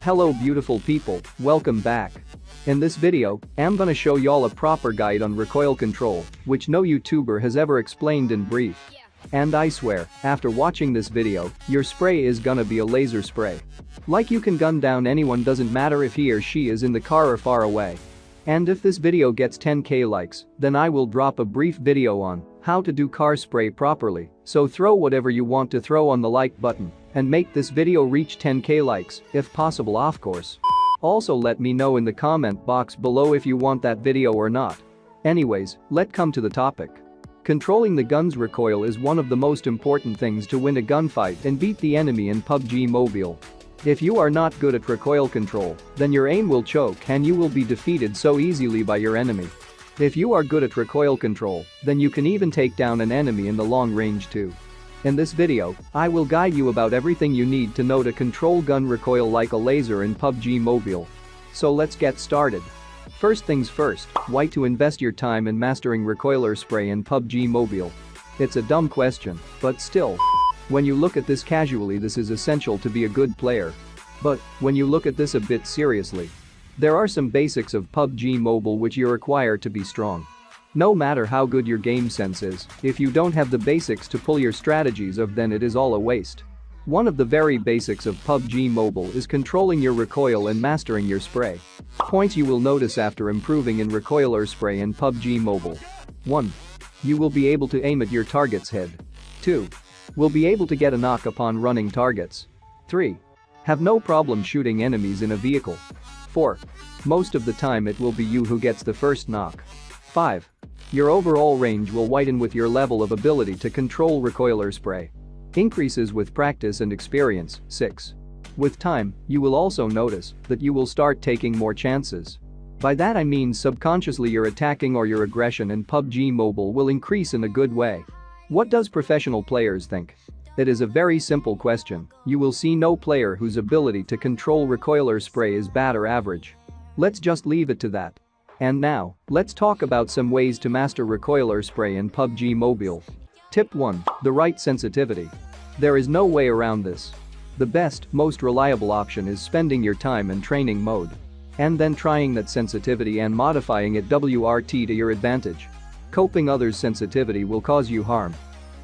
Hello beautiful people, welcome back. In this video, I'm gonna show y'all a proper guide on recoil control, which no YouTuber has ever explained in brief. And I swear, after watching this video, your spray is gonna be a laser spray. Like you can gun down anyone, doesn't matter if he or she is in the car or far away. And if this video gets 10k likes, then I will drop a brief video on how to do car spray properly, so throw whatever you want to throw on the like button and make this video reach 10k likes, if possible of course. Also let me know in the comment box below if you want that video or not. Anyways, let's come to the topic. Controlling the gun's recoil is one of the most important things to win a gunfight and beat the enemy in PUBG Mobile. If you are not good at recoil control, then your aim will choke and you will be defeated so easily by your enemy. If you are good at recoil control, then you can even take down an enemy in the long range too. In this video, I will guide you about everything you need to know to control gun recoil like a laser in PUBG Mobile. So let's get started. First things first, why to invest your time in mastering recoiler spray in PUBG Mobile? It's a dumb question, but still. When you look at this casually, this is essential to be a good player. But when you look at this a bit seriously, there are some basics of PUBG Mobile which you require to be strong. No matter how good your game sense is, if you don't have the basics to pull your strategies off, then it is all a waste. One of the very basics of PUBG Mobile is controlling your recoil and mastering your spray. Points you will notice after improving in recoiler spray in PUBG Mobile. 1. You will be able to aim at your target's head. 2. Will be able to get a knock upon running targets. 3. Have no problem shooting enemies in a vehicle. 4. Most of the time it will be you who gets the first knock. 5. Your overall range will widen with your level of ability to control recoiler spray. Increases with practice and experience. 6. With time, you will also notice that you will start taking more chances. By that I mean subconsciously your attacking or your aggression in PUBG Mobile will increase in a good way. What does professional players think? It is a very simple question. You will see no player whose ability to control recoiler spray is bad or average. Let's just leave it to that. And now, let's talk about some ways to master recoiler spray in PUBG Mobile. Tip 1. The right sensitivity. There is no way around this. The best, most reliable option is spending your time in training mode. And then trying that sensitivity and modifying it WRT to your advantage. Coping others' sensitivity will cause you harm.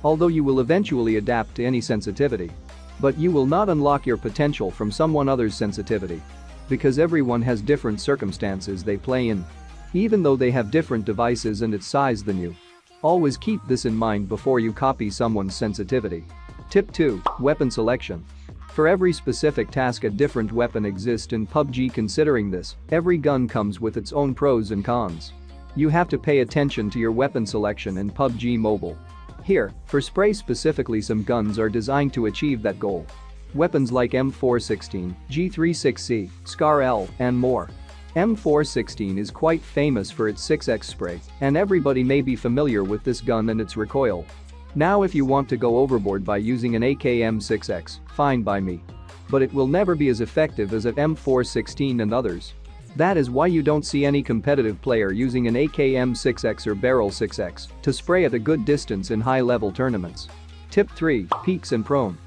Although you will eventually adapt to any sensitivity. But you will not unlock your potential from someone else's sensitivity. Because everyone has different circumstances they play in. Even though they have different devices and its size than you. Always keep this in mind before you copy someone's sensitivity. Tip 2. Weapon selection. For every specific task a different weapon exists in PUBG. Considering this, every gun comes with its own pros and cons. You have to pay attention to your weapon selection in PUBG Mobile. Here, for spray specifically, some guns are designed to achieve that goal. Weapons like M416, G36C, Scar L, and more. M416 is quite famous for its 6x spray, and everybody may be familiar with this gun and its recoil. Now if you want to go overboard by using an AKM6X, fine by me. But it will never be as effective as at M416 and others. That is why you don't see any competitive player using an AKM6X or Barrel 6X to spray at a good distance in high-level tournaments. Tip 3. Peaks and prone.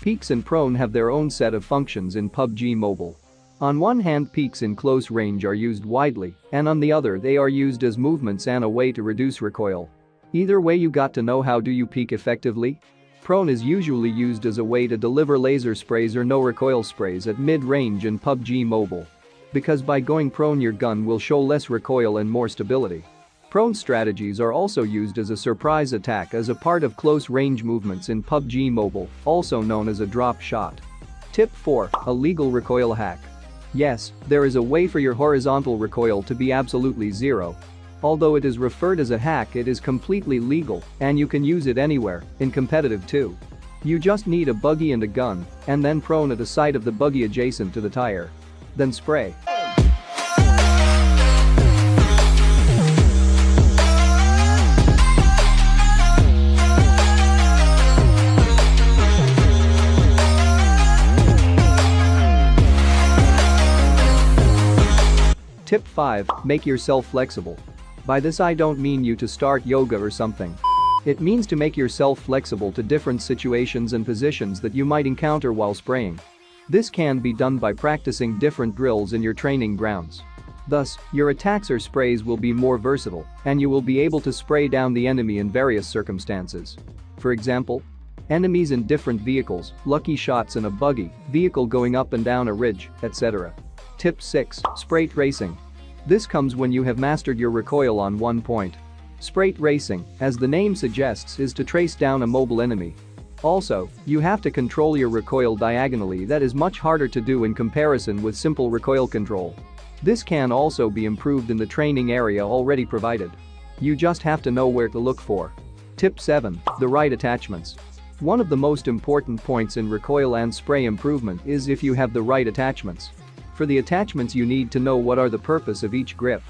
Peaks and prone have their own set of functions in PUBG Mobile. On one hand, peaks in close range are used widely, and on the other they are used as movements and a way to reduce recoil. Either way, you got to know how do you peak effectively. Prone is usually used as a way to deliver laser sprays or no recoil sprays at mid-range in PUBG Mobile. Because by going prone your gun will show less recoil and more stability. Prone strategies are also used as a surprise attack as a part of close range movements in PUBG Mobile, also known as a drop shot. Tip 4. A legal recoil hack. Yes, there is a way for your horizontal recoil to be absolutely zero. Although it is referred as a hack, it is completely legal, and you can use it anywhere, in competitive too. You just need a buggy and a gun, and then prone at the side of the buggy adjacent to the tire. Then spray. Tip 5. Make yourself flexible. By this I don't mean you to start yoga or something. It means to make yourself flexible to different situations and positions that you might encounter while spraying. This can be done by practicing different drills in your training grounds. Thus, your attacks or sprays will be more versatile, and you will be able to spray down the enemy in various circumstances. For example, enemies in different vehicles, lucky shots in a buggy, vehicle going up and down a ridge, etc. Tip 6. Sprite Racing. This comes when you have mastered your recoil on one point. Sprite Racing, as the name suggests, is to trace down a mobile enemy. Also, you have to control your recoil diagonally. That is much harder to do in comparison with simple recoil control. This can also be improved in the training area already provided. You just have to know where to look for. Tip 7. The right attachments. One of the most important points in recoil and spray improvement is if you have the right attachments. For the attachments you need to know what are the purpose of each grip.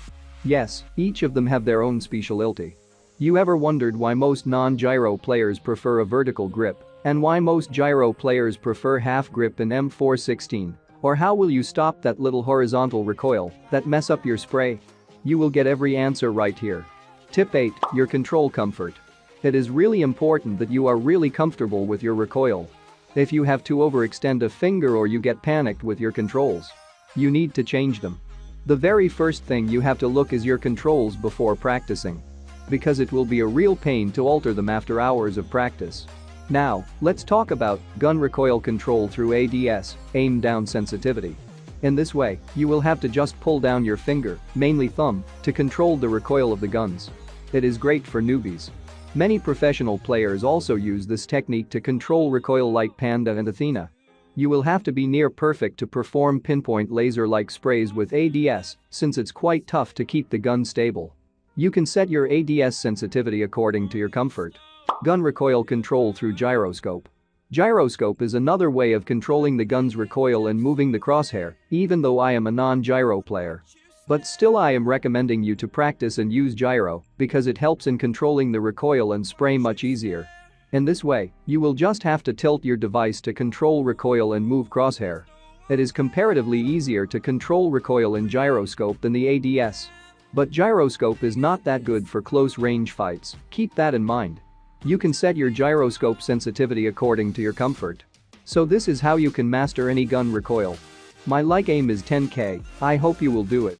Yes, each of them have their own specialty. You ever wondered why most non-gyro players prefer a vertical grip, and why most gyro players prefer half grip in M416? Or how will you stop that little horizontal recoil that mess up your spray? You will get every answer right here. Tip 8. Your control comfort. It is really important that you are really comfortable with your recoil. If you have to overextend a finger or you get panicked with your controls, you need to change them. The very first thing you have to look is your controls before practicing, because it will be a real pain to alter them after hours of practice. Now, let's talk about gun recoil control through ADS, aim down sensitivity. In this way, you will have to just pull down your finger, mainly thumb, to control the recoil of the guns. It is great for newbies. Many professional players also use this technique to control recoil like Panda and Athena. You will have to be near perfect to perform pinpoint laser-like sprays with ADS, since it's quite tough to keep the gun stable. You can set your ADS sensitivity according to your comfort. Gun recoil control through gyroscope. Gyroscope is another way of controlling the gun's recoil and moving the crosshair, even though I am a non-gyro player. But still I am recommending you to practice and use gyro because it helps in controlling the recoil and spray much easier. In this way, you will just have to tilt your device to control recoil and move crosshair. It is comparatively easier to control recoil in gyroscope than the ADS. But gyroscope is not that good for close range fights, keep that in mind. You can set your gyroscope sensitivity according to your comfort. So this is how you can master any gun recoil. My like aim is 10K, I hope you will do it.